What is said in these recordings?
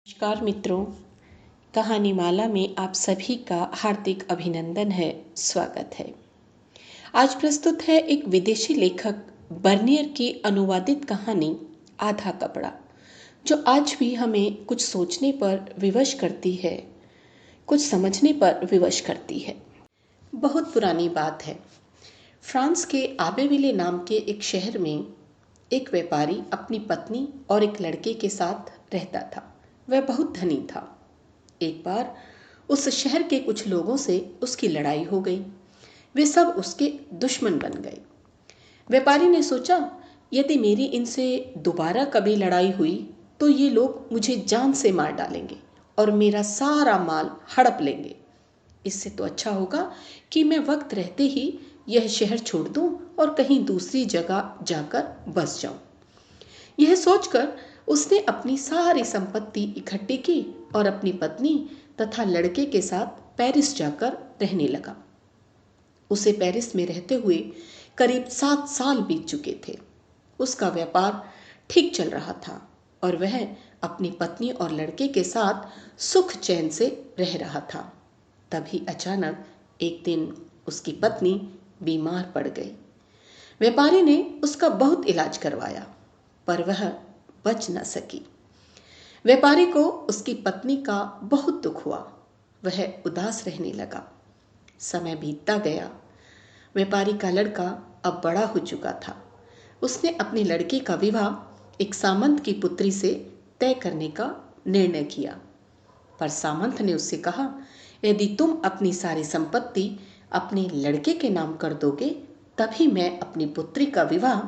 नमस्कार मित्रों, कहानी माला में आप सभी का हार्दिक अभिनंदन है, स्वागत है। आज प्रस्तुत है एक विदेशी लेखक बर्नियर की अनुवादित कहानी आधा कपड़ा, जो आज भी हमें कुछ सोचने पर विवश करती है, कुछ समझने पर विवश करती है। बहुत पुरानी बात है। फ्रांस के आबेविले नाम के एक शहर में एक व्यापारी अपनी पत्नी और एक लड़के के साथ रहता था। वह बहुत धनी था। एक बार उस शहर के कुछ लोगों से उसकी लड़ाई हो गई। वे सब उसके दुश्मन बन गए। व्यापारी ने सोचा, यदि मेरी इनसे दोबारा कभी लड़ाई हुई तो ये लोग मुझे जान से मार डालेंगे और मेरा सारा माल हड़प लेंगे। इससे तो अच्छा होगा कि मैं वक्त रहते ही यह शहर छोड़ दूं और कहीं दूसरी जगह जाकर बस जाऊं। यह सोचकर उसने अपनी सारी संपत्ति इकट्ठी की और अपनी पत्नी तथा लड़के के साथ पेरिस जाकर रहने लगा। उसे पेरिस में रहते हुए करीब 7 साल बीत चुके थे। उसका व्यापार ठीक चल रहा था और वह अपनी पत्नी और लड़के के साथ सुख चैन से रह रहा था। तभी अचानक एक दिन उसकी पत्नी बीमार पड़ गई। व्यापारी ने उसका बहुत इलाज करवाया, पर वह बच न सकी। व्यापारी को उसकी पत्नी का बहुत दुख हुआ। वह उदास रहने लगा। समय बीतता गया। व्यापारी का लड़का अब बड़ा हो चुका था। उसने अपने लड़के का विवाह एक सामंत की पुत्री से तय करने का निर्णय किया। पर सामंत ने उससे कहा, यदि तुम अपनी सारी संपत्ति अपने लड़के के नाम कर दोगे, तभी मैं अपनी पुत्री का विवाह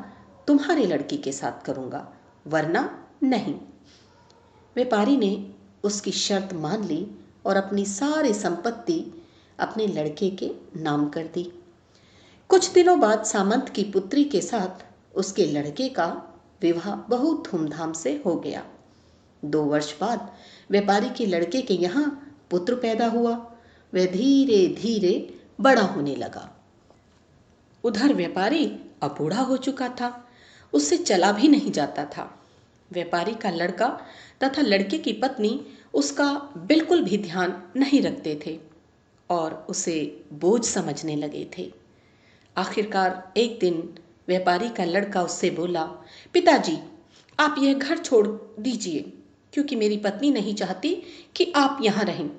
तुम्हारे लड़की के साथ करूंगा, वरना नहीं। व्यापारी ने उसकी शर्त मान ली और अपनी सारी संपत्ति अपने लड़के के नाम कर दी। कुछ दिनों बाद सामंत की पुत्री के साथ उसके लड़के का विवाह बहुत धूमधाम से हो गया। 2 वर्ष बाद व्यापारी के लड़के के यहाँ पुत्र पैदा हुआ। वह धीरे धीरे बड़ा होने लगा। उधर व्यापारी अब बूढ़ा हो चुका था। उससे चला भी नहीं जाता था। व्यापारी का लड़का तथा लड़के की पत्नी उसका बिल्कुल भी ध्यान नहीं रखते थे और उसे बोझ समझने लगे थे। आखिरकार एक दिन व्यापारी का लड़का उससे बोला, पिताजी, आप यह घर छोड़ दीजिए, क्योंकि मेरी पत्नी नहीं चाहती कि आप यहाँ रहें।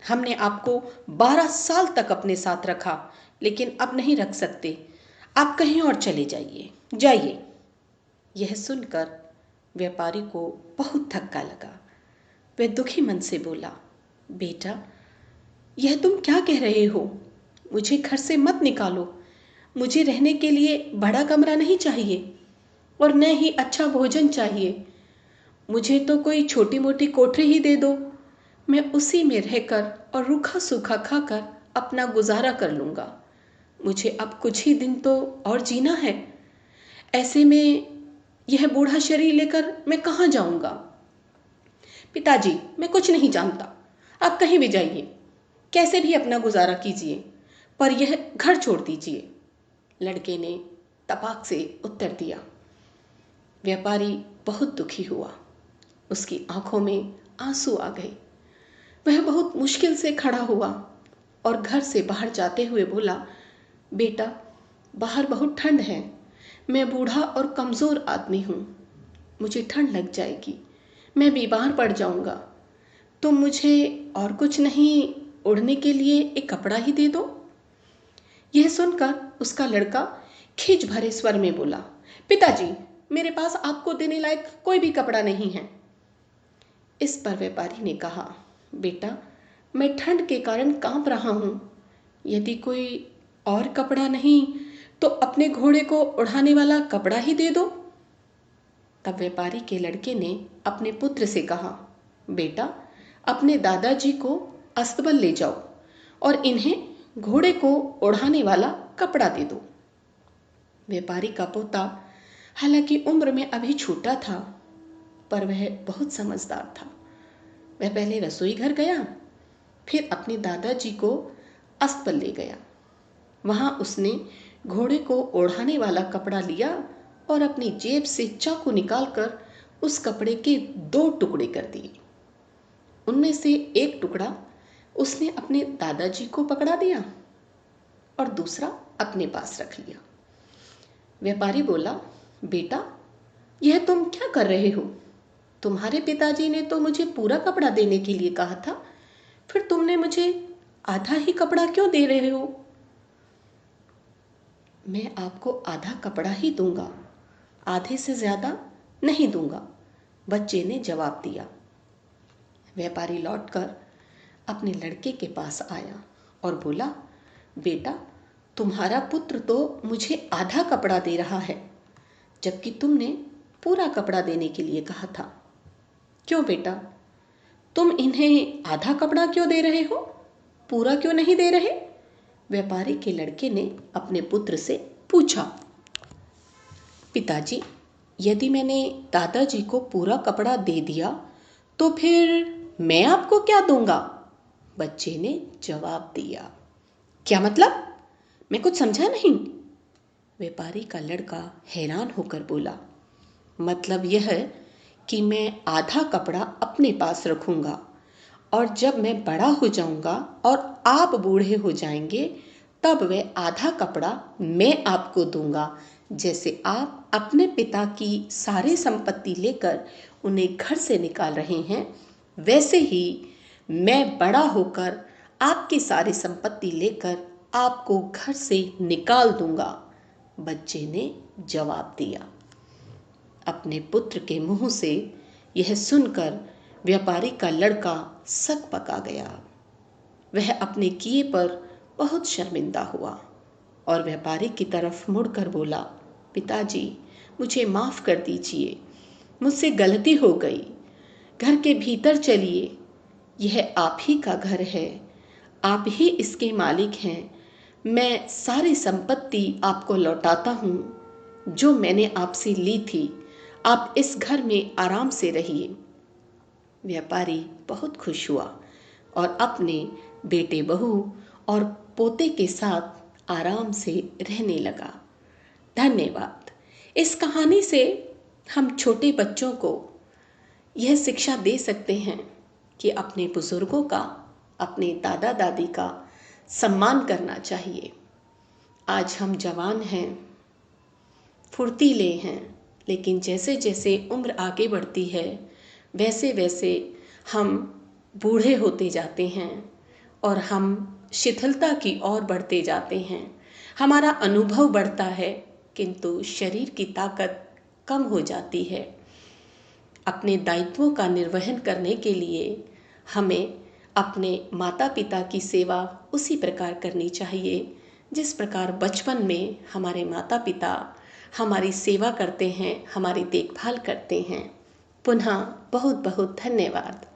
हमने आपको 12 साल तक अपने साथ रखा, लेकिन अब नहीं रख सकते। आप कहीं और चले जाइए। यह सुनकर व्यापारी को बहुत धक्का लगा। वह दुखी मन से बोला, बेटा, यह तुम क्या कह रहे हो? मुझे घर से मत निकालो। मुझे रहने के लिए बड़ा कमरा नहीं चाहिए और न ही अच्छा भोजन चाहिए। मुझे तो कोई छोटी मोटी कोठरी ही दे दो। मैं उसी में रहकर और रूखा सूखा खाकर अपना गुजारा कर लूँगा। मुझे अब कुछ ही दिन तो और जीना है। ऐसे में यह बूढ़ा शरीर लेकर मैं कहाँ जाऊँगा? पिताजी, मैं कुछ नहीं जानता। आप कहीं भी जाइए, कैसे भी अपना गुजारा कीजिए, पर यह घर छोड़ दीजिए। लड़के ने तपाक से उत्तर दिया। व्यापारी बहुत दुखी हुआ। उसकी आंखों में आंसू आ गए। वह बहुत मुश्किल से खड़ा हुआ और घर से बाहर जाते हुए बोला, बेटा, बाहर बहुत ठंड है। मैं बूढ़ा और कमज़ोर आदमी हूँ। मुझे ठंड लग जाएगी। मैं बीमार पड़ जाऊँगा। तुम मुझे और कुछ नहीं, ओढ़ने के लिए एक कपड़ा ही दे दो। यह सुनकर उसका लड़का खींच भरे स्वर में बोला, पिताजी, मेरे पास आपको देने लायक कोई भी कपड़ा नहीं है। इस पर व्यापारी ने कहा, बेटा, मैं ठंड के कारण कांप रहा हूँ। यदि कोई और कपड़ा नहीं तो अपने घोड़े को उड़ाने वाला कपड़ा ही दे दो। तब व्यापारी के लड़के ने अपने पुत्र से कहा, बेटा, अपने दादाजी को अस्तबल ले जाओ और इन्हें घोड़े को उड़ाने वाला कपड़ा दे दो। व्यापारी का पोता हालांकि उम्र में अभी छोटा था, पर वह बहुत समझदार था। वह पहले रसोई घर गया, फिर अपने दादाजी को अस्तबल ले गया। वहां उसने घोड़े को ओढ़ाने वाला कपड़ा लिया और अपनी जेब से चाकू निकालकर उस कपड़े के 2 टुकड़े कर दिए। उनमें से एक टुकड़ा उसने अपने दादाजी को पकड़ा दिया और दूसरा अपने पास रख लिया। व्यापारी बोला, बेटा, यह तुम क्या कर रहे हो? तुम्हारे पिताजी ने तो मुझे पूरा कपड़ा देने के लिए कहा था, फिर तुमने मुझे आधा ही कपड़ा क्यों दे रहे हो? मैं आपको आधा कपड़ा ही दूंगा, आधे से ज्यादा नहीं दूंगा, बच्चे ने जवाब दिया। व्यापारी लौटकर अपने लड़के के पास आया और बोला, बेटा, तुम्हारा पुत्र तो मुझे आधा कपड़ा दे रहा है, जबकि तुमने पूरा कपड़ा देने के लिए कहा था। क्यों बेटा, तुम इन्हें आधा कपड़ा क्यों दे रहे हो, पूरा क्यों नहीं दे रहे? व्यापारी के लड़के ने अपने पुत्र से पूछा। पिताजी, यदि मैंने दादाजी को पूरा कपड़ा दे दिया तो फिर मैं आपको क्या दूंगा? बच्चे ने जवाब दिया। क्या मतलब? मैं कुछ समझा नहीं। व्यापारी का लड़का हैरान होकर बोला, मतलब यह है कि मैं आधा कपड़ा अपने पास रखूंगा और जब मैं बड़ा हो जाऊंगा और आप बूढ़े हो जाएंगे तब वह आधा कपड़ा मैं आपको दूंगा, जैसे आप अपने पिता की सारी संपत्ति लेकर उन्हें घर से निकाल रहे हैं, वैसे ही मैं बड़ा होकर आपकी सारी संपत्ति लेकर आपको घर से निकाल दूंगा, बच्चे ने जवाब दिया। अपने पुत्र के मुंह से यह सुनकर व्यापारी का लड़का सक पका गया। वह अपने किए पर बहुत शर्मिंदा हुआ और व्यापारी की तरफ मुड़कर बोला, पिताजी, मुझे माफ कर दीजिए, मुझसे गलती हो गई। घर के भीतर चलिए, यह आप ही का घर है, आप ही इसके मालिक हैं। मैं सारी संपत्ति आपको लौटाता हूँ जो मैंने आपसे ली थी। आप इस घर में आराम से रहिए। व्यापारी बहुत खुश हुआ और अपने बेटे बहू और पोते के साथ आराम से रहने लगा। धन्यवाद। इस कहानी से हम छोटे बच्चों को यह शिक्षा दे सकते हैं कि अपने बुजुर्गों का, अपने दादा दादी का सम्मान करना चाहिए। आज हम जवान हैं, फुर्तीले हैं, लेकिन जैसे जैसे उम्र आगे बढ़ती है वैसे वैसे हम बूढ़े होते जाते हैं और हम शिथिलता की ओर बढ़ते जाते हैं। हमारा अनुभव बढ़ता है किंतु शरीर की ताकत कम हो जाती है। अपने दायित्वों का निर्वहन करने के लिए हमें अपने माता पिता की सेवा उसी प्रकार करनी चाहिए जिस प्रकार बचपन में हमारे माता पिता हमारी सेवा करते हैं, हमारी देखभाल करते हैं। पुनः बहुत बहुत धन्यवाद।